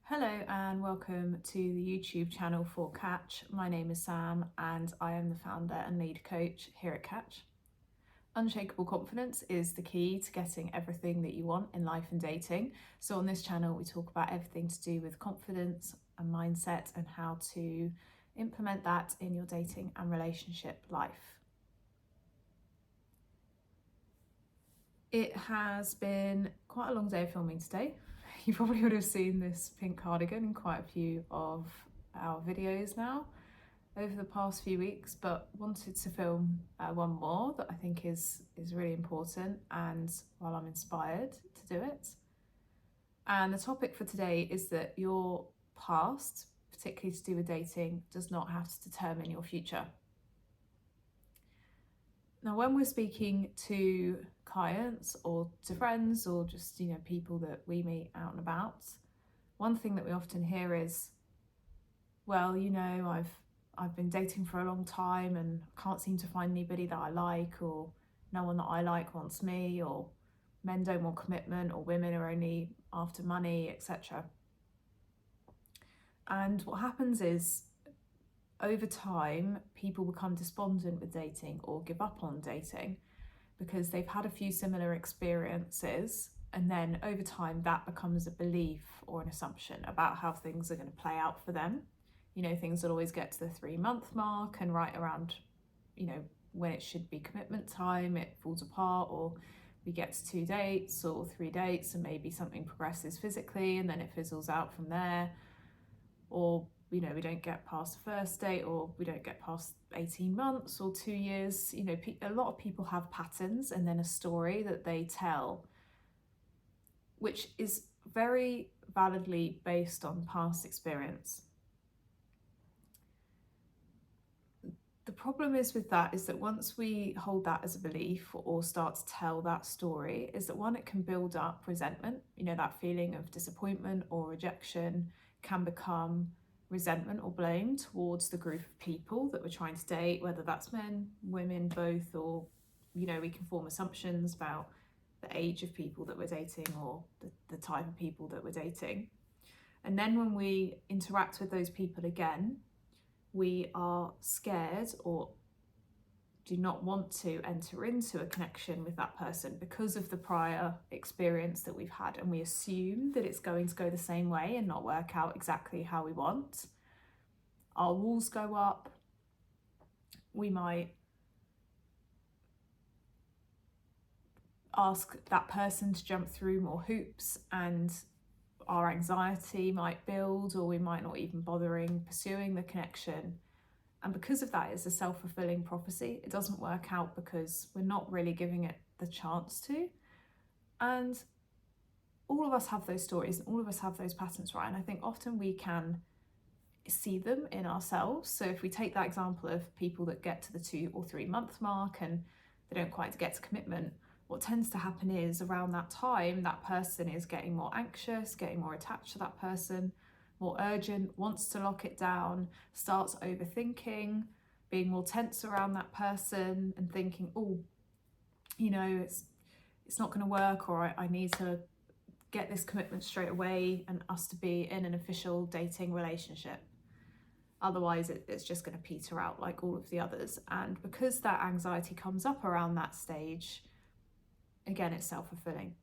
Hello and welcome to the YouTube channel for Catch. My name is Sam and I am the founder and lead coach here at Catch. Unshakable confidence is the key to getting everything that you want in life and dating. So on this channel we talk about everything to do with confidence and mindset and how to implement that in your dating and relationship life. It has been quite a long day of filming today. You probably would have seen this pink cardigan in quite a few of our videos now over the past few weeks, but wanted to film one more that I think is really important and while I'm inspired to do it. And the topic for today is that your past, particularly to do with dating, does not have to determine your future. Now, when we're speaking to clients or to friends or just, people that we meet out and about, one thing that we often hear is, well, I've been dating for a long time and can't seem to find anybody that I like, or no one that I like wants me, or men don't want commitment, or women are only after money, etc. And what happens is, over time, people become despondent with dating or give up on dating because they've had a few similar experiences, and then over time that becomes a belief or an assumption about how things are going to play out for them. Things will always get to the 3-month mark, and right around, when it should be commitment time, it falls apart, or we get to 2 dates or 3 dates and maybe something progresses physically and then it fizzles out from there, or we don't get past the first date, or we don't get past 18 months or 2 years. A lot of people have patterns and then a story that they tell, which is very validly based on past experience. The problem is with that is that once we hold that as a belief or start to tell that story, is that one, it can build up resentment. That feeling of disappointment or rejection can become resentment or blame towards the group of people that we're trying to date, whether that's men, women, both, or we can form assumptions about the age of people that we're dating or the type of people that we're dating. And then when we interact with those people again, we are scared or do not want to enter into a connection with that person because of the prior experience that we've had, and we assume that it's going to go the same way and not work out exactly how we want. Our walls go up. We might ask that person to jump through more hoops, and our anxiety might build, or we might not even bothering pursuing the connection. And because of that, it's a self-fulfilling prophecy. It doesn't work out because we're not really giving it the chance to. And all of us have those stories, and all of us have those patterns, right? And I think often we can see them in ourselves. So if we take that example of people that get to the 2 or 3 month mark and they don't quite get to commitment, what tends to happen is around that time, that person is getting more anxious, getting more attached to that person, more urgent, wants to lock it down, starts overthinking, being more tense around that person and thinking, it's not going to work, or I need to get this commitment straight away and us to be in an official dating relationship. Otherwise, it's just going to peter out like all of the others. And because that anxiety comes up around that stage, again, it's self-fulfilling.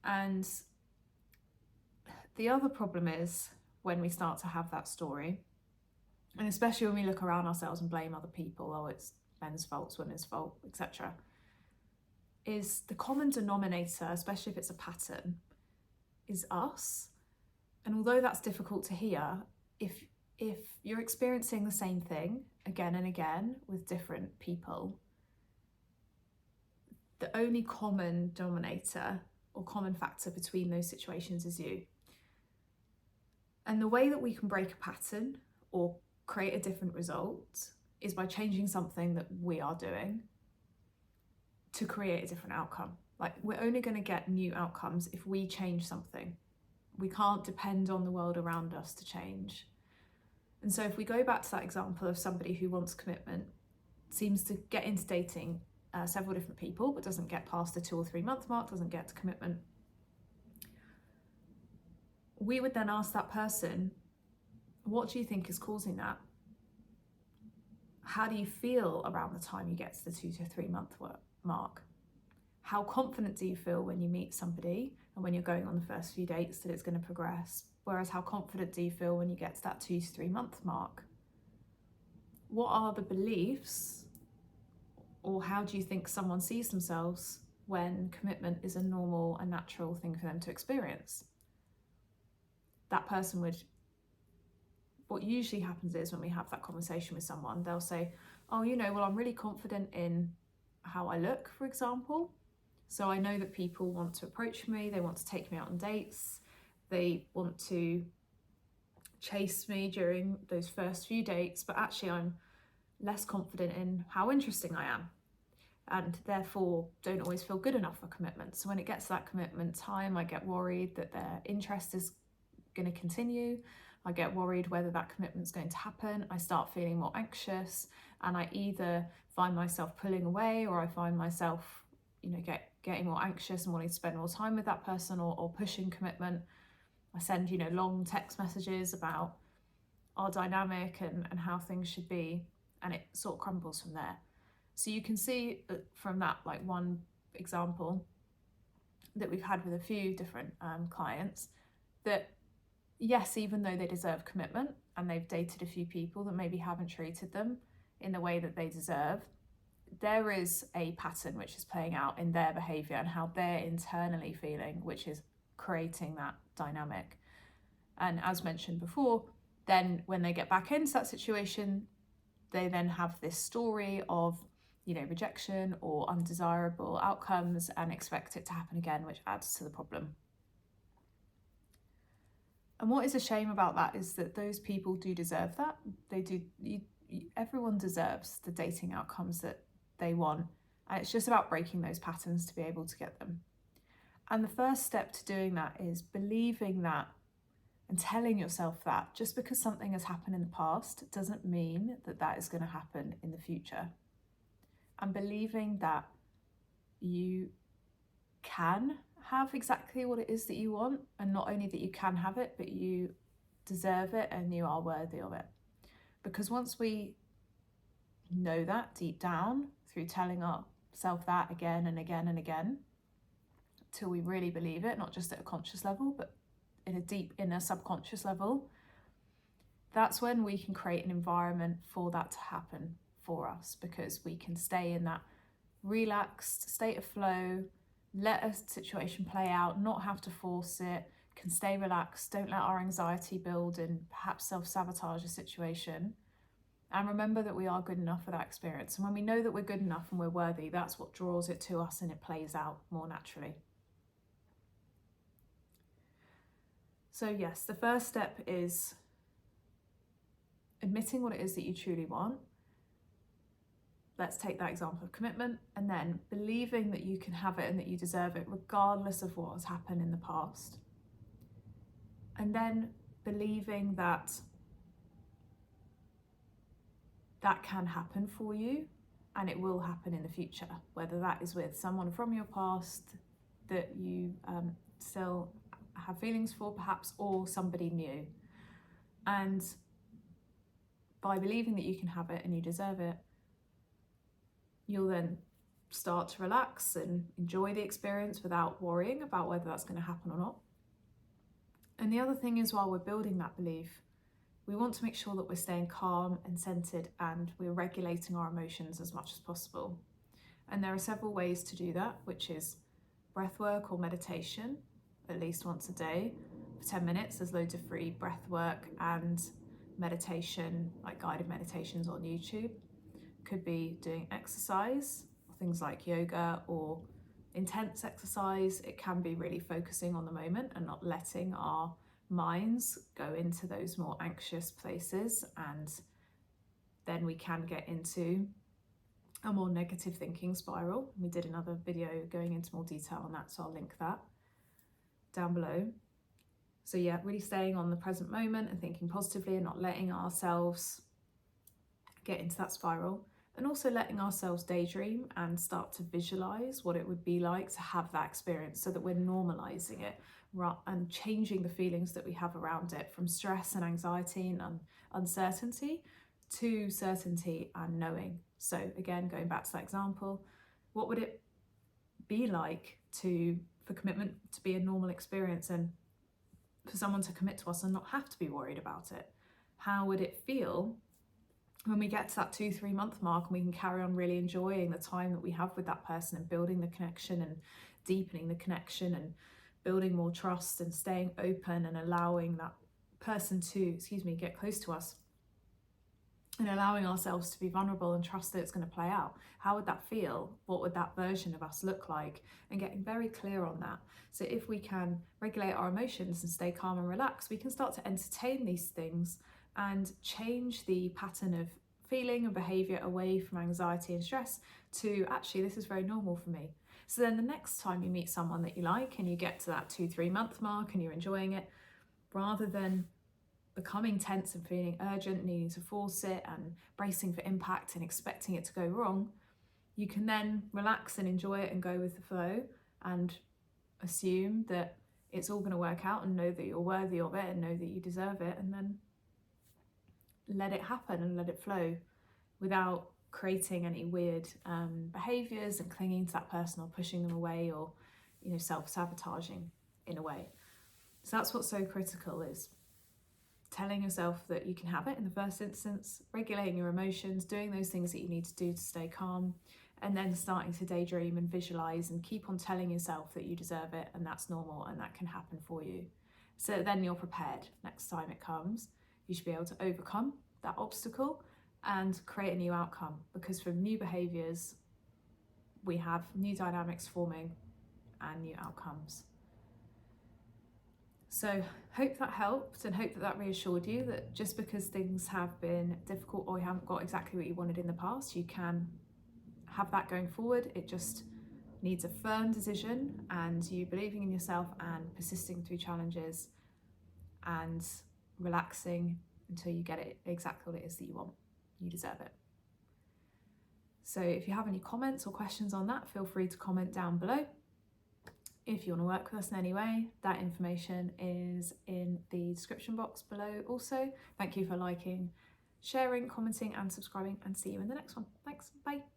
And the other problem is when we start to have that story, and especially when we look around ourselves and blame other people, oh, it's men's fault, it's women's fault, etc., is the common denominator, especially if it's a pattern, is us. And although that's difficult to hear, if you're experiencing the same thing again and again with different people, the only common denominator or common factor between those situations is you. And the way that we can break a pattern or create a different result is by changing something that we are doing to create a different outcome. Like, we're only going to get new outcomes if we change something. We can't depend on the world around us to change. And so if we go back to that example of somebody who wants commitment, seems to get into dating several different people, but doesn't get past the 2 or 3 month mark, doesn't get to commitment. we would then ask that person, what do you think is causing that? How do you feel around the time you get to the 2 to 3 month mark? How confident do you feel when you meet somebody and when you're going on the first few dates that it's going to progress? Whereas how confident do you feel when you get to that 2 to 3 month mark? What are the beliefs, or how do you think someone sees themselves when commitment is a normal and natural thing for them to experience? That person would, what usually happens is when we have that conversation with someone, they'll say, oh, well, I'm really confident in how I look, for example. So I know that people want to approach me, they want to take me out on dates, they want to chase me during those first few dates, but actually I'm less confident in how interesting I am, and therefore don't always feel good enough for commitment. So when it gets to that commitment time, I get worried that their interest is going to continue. I get worried whether that commitment's going to happen. I start feeling more anxious, and I either find myself pulling away, or I find myself, getting more anxious and wanting to spend more time with that person, or pushing commitment. I send, long text messages about our dynamic and how things should be, and it sort of crumbles from there. So you can see from that, like one example that we've had with a few different clients, that yes, even though they deserve commitment and they've dated a few people that maybe haven't treated them in the way that they deserve, there is a pattern which is playing out in their behaviour and how they're internally feeling, which is creating that dynamic. And as mentioned before, then when they get back into that situation, they then have this story of, rejection or undesirable outcomes and expect it to happen again, which adds to the problem. And what is a shame about that is that those people do deserve that. They do. Everyone deserves the dating outcomes that they want. And it's just about breaking those patterns to be able to get them. And the first step to doing that is believing that and telling yourself that just because something has happened in the past doesn't mean that that is going to happen in the future. And believing that you can have exactly what it is that you want, and not only that you can have it, but you deserve it and you are worthy of it. Because once we know that deep down through telling ourselves that again and again and again, till we really believe it, not just at a conscious level, but in a deep inner subconscious level, that's when we can create an environment for that to happen for us, because we can stay in that relaxed state of flow, let a situation play out, not have to force it, can stay relaxed, don't let our anxiety build and perhaps self-sabotage a situation. And remember that we are good enough for that experience. And when we know that we're good enough and we're worthy, that's what draws it to us and it plays out more naturally. So yes, the first step is admitting what it is that you truly want. Let's take that example of commitment, and then believing that you can have it and that you deserve it regardless of what has happened in the past. And then believing that that can happen for you and it will happen in the future, whether that is with someone from your past that you still have feelings for perhaps, or somebody new. And by believing that you can have it and you deserve it, you'll then start to relax and enjoy the experience without worrying about whether that's going to happen or not. And the other thing is, while we're building that belief, we want to make sure that we're staying calm and centered and we're regulating our emotions as much as possible. And there are several ways to do that, which is breath work or meditation, at least once a day for 10 minutes. There's loads of free breath work and meditation, like guided meditations on YouTube. Could be doing exercise, things like yoga or intense exercise. It can be really focusing on the moment and not letting our minds go into those more anxious places, and then we can get into a more negative thinking spiral. We did another video going into more detail on that, so I'll link that down below. So yeah, really staying on the present moment and thinking positively and not letting ourselves get into that spiral. And also letting ourselves daydream and start to visualize what it would be like to have that experience, so that we're normalizing it and changing the feelings that we have around it from stress and anxiety and uncertainty to certainty and knowing. So again, going back to that example, what would it be like for commitment to be a normal experience and for someone to commit to us and not have to be worried about it? How would it feel when we get to that 2-3 month mark and we can carry on really enjoying the time that we have with that person and building the connection and deepening the connection and building more trust and staying open and allowing that person to, get close to us and allowing ourselves to be vulnerable and trust that it's going to play out? How would that feel? What would that version of us look like? And getting very clear on that. So if we can regulate our emotions and stay calm and relaxed, we can start to entertain these things and change the pattern of feeling and behaviour away from anxiety and stress to, actually, this is very normal for me. So then the next time you meet someone that you like and you get to that 2-3 month mark and you're enjoying it, rather than becoming tense and feeling urgent, needing to force it and bracing for impact and expecting it to go wrong, you can then relax and enjoy it and go with the flow and assume that it's all going to work out and know that you're worthy of it and know that you deserve it, and then let it happen and let it flow without creating any weird behaviours and clinging to that person or pushing them away or self-sabotaging in a way. So that's what's so critical, is telling yourself that you can have it in the first instance, regulating your emotions, doing those things that you need to do to stay calm, and then starting to daydream and visualise and keep on telling yourself that you deserve it and that's normal and that can happen for you. So then you're prepared next time it comes. You should be able to overcome that obstacle and create a new outcome, because from new behaviours we have new dynamics forming and new outcomes. So hope that helped, and hope that reassured you that just because things have been difficult or you haven't got exactly what you wanted in the past, you can have that going forward. It just needs a firm decision and you believing in yourself and persisting through challenges and relaxing until you get it exactly what it is that you want. You deserve it. So if you have any comments or questions on that, feel free to comment down below. If you want to work with us in any way, that information is in the description box below also. Thank you for liking, sharing, commenting and subscribing, and see you in the next one. Thanks, bye.